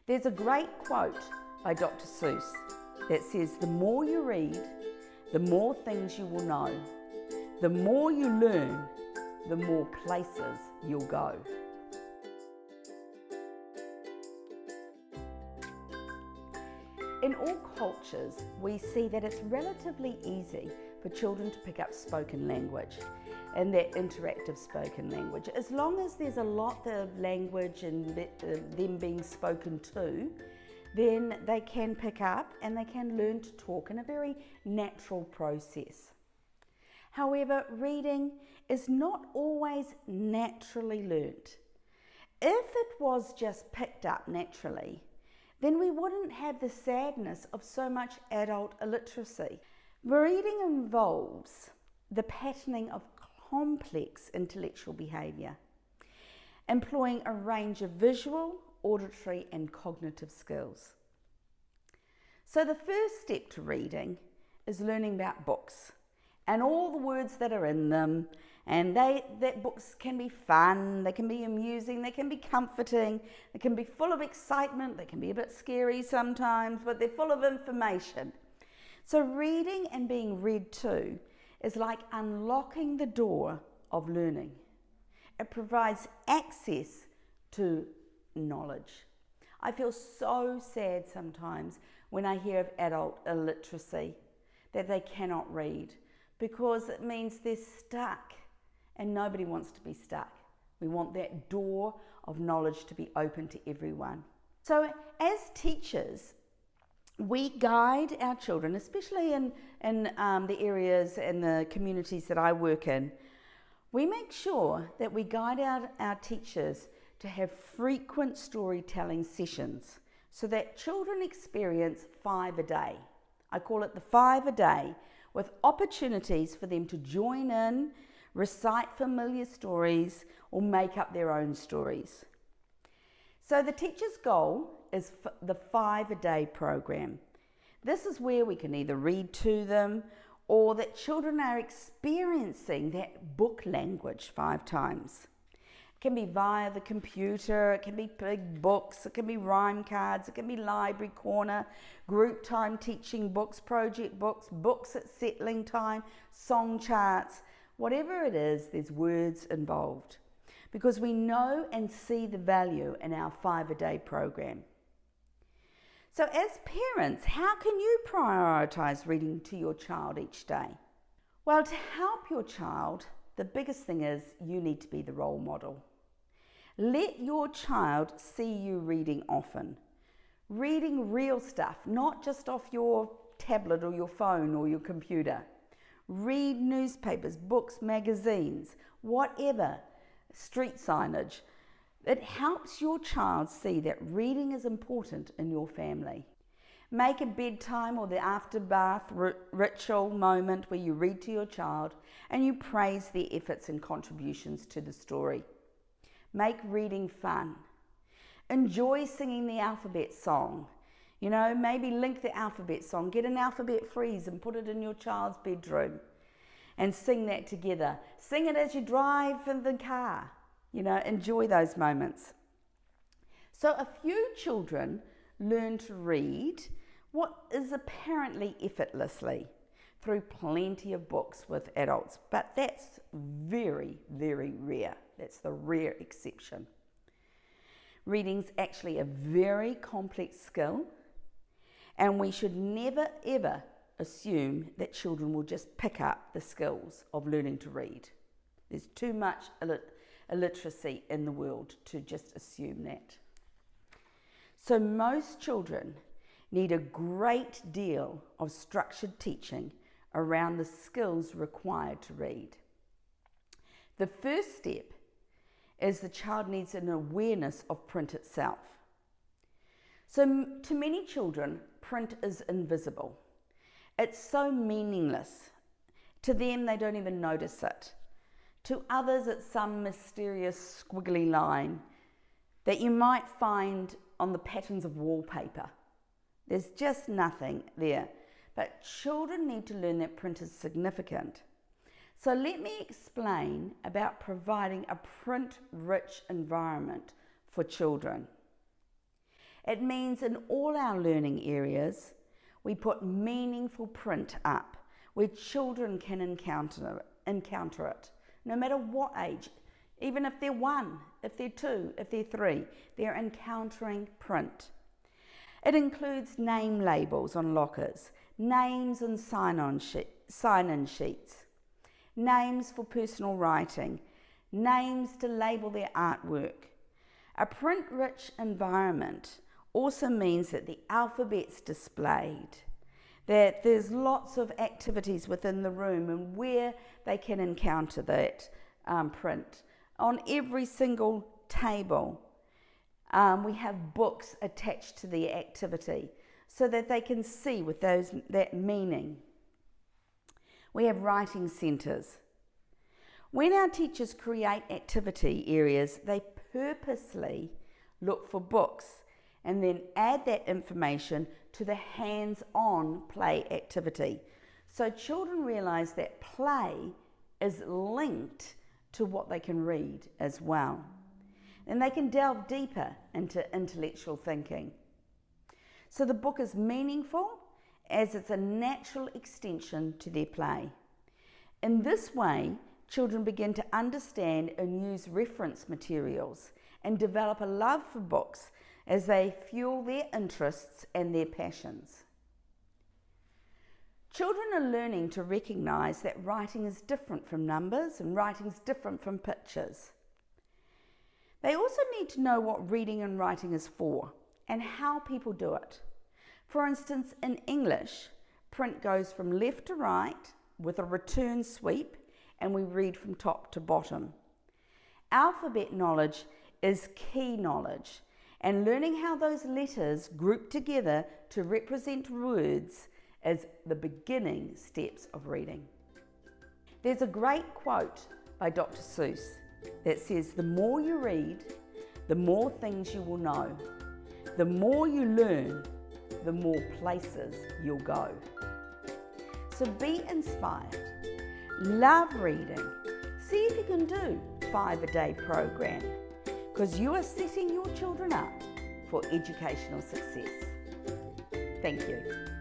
There's a great quote by Dr. Seuss that says, "The more you read, the more things you will know. The more you learn, the more places you'll go." In all cultures, we see that it's relatively easy for children to pick up spoken language and that interactive spoken language. As long as there's a lot of language and them being spoken to, then they can pick up and they can learn to talk in a very natural process. However, reading is not always naturally learnt. If it was just picked up naturally, then we wouldn't have the sadness of so much adult illiteracy. Reading involves the patterning of complex intellectual behaviour, employing a range of visual, auditory and cognitive skills. So the first step to reading is learning about books and all the words that are in them, and that books can be fun, they can be amusing, they can be comforting, they can be full of excitement, they can be a bit scary sometimes, but they're full of information. So reading and being read to is like unlocking the door of learning. It provides access to knowledge. I feel so sad sometimes when I hear of adult illiteracy, that they cannot read, because it means they're stuck, and nobody wants to be stuck. We want that door of knowledge to be open to everyone. So as teachers, we guide our children, especially in the areas and the communities that I work in. We make sure that we guide our teachers to have frequent storytelling sessions so that children experience 5 a day. I call it the 5 a day, with opportunities for them to join in, recite familiar stories, or make up their own stories. So the teacher's goal is the 5 a day program. This is where we can either read to them, or that children are experiencing that book language 5 times. It can be via the computer, it can be big books, it can be rhyme cards, it can be library corner, group time teaching books, project books, books at settling time, song charts. Whatever it is, there's words involved, because we know and see the value in our 5 a day program. So as parents, how can you prioritise reading to your child each day? Well, to help your child, the biggest thing is you need to be the role model. Let your child see you reading often. Reading real stuff, not just off your tablet or your phone or your computer. Read newspapers, books, magazines, whatever, street signage. It helps your child see that reading is important in your family. Make a bedtime or the after bath ritual moment where you read to your child and you praise their efforts and contributions to the story. Make reading fun. Enjoy singing the alphabet song. You know, maybe link the alphabet song, get an alphabet freeze and put it in your child's bedroom and sing that together. Sing it as you drive in the car. You know, enjoy those moments. So a few children learn to read what is apparently effortlessly through plenty of books with adults, but that's very, very rare. That's the rare exception. Reading's actually a very complex skill, and we should never ever assume that children will just pick up the skills of learning to read. There's too much illiteracy in the world to just assume that. So most children need a great deal of structured teaching around the skills required to read. The first step is the child needs an awareness of print itself. So to many children, print is invisible. It's so meaningless. To them, they don't even notice it. To others, it's some mysterious squiggly line that you might find on the patterns of wallpaper. There's just nothing there. But children need to learn that print is significant. So let me explain about providing a print-rich environment for children. It means in all our learning areas, we put meaningful print up where children can encounter it, no matter what age, even if they're 1, if they're 2, if they're 3, they're encountering print. It includes name labels on lockers, names on sign-in sheets, names for personal writing, names to label their artwork. A print-rich environment also means that the alphabet's displayed, that there's lots of activities within the room and where they can encounter that print. On every single table, we have books attached to the activity so that they can see with that meaning. We have writing centres. When our teachers create activity areas, they purposely look for books and then add that information to the hands-on play activity. So children realise that play is linked to what they can read as well. And they can delve deeper into intellectual thinking. So the book is meaningful as it's a natural extension to their play. In this way, children begin to understand and use reference materials and develop a love for books as they fuel their interests and their passions. Children are learning to recognise that writing is different from numbers and writing is different from pictures. They also need to know what reading and writing is for and how people do it. For instance, in English, print goes from left to right with a return sweep and we read from top to bottom. Alphabet knowledge is key knowledge, and learning how those letters group together to represent words is the beginning steps of reading. There's a great quote by Dr. Seuss that says, "The more you read, the more things you will know. The more you learn, the more places you'll go." So be inspired. Love reading. See if you can do 5-a-day program, because you are setting your children up for educational success. Thank you.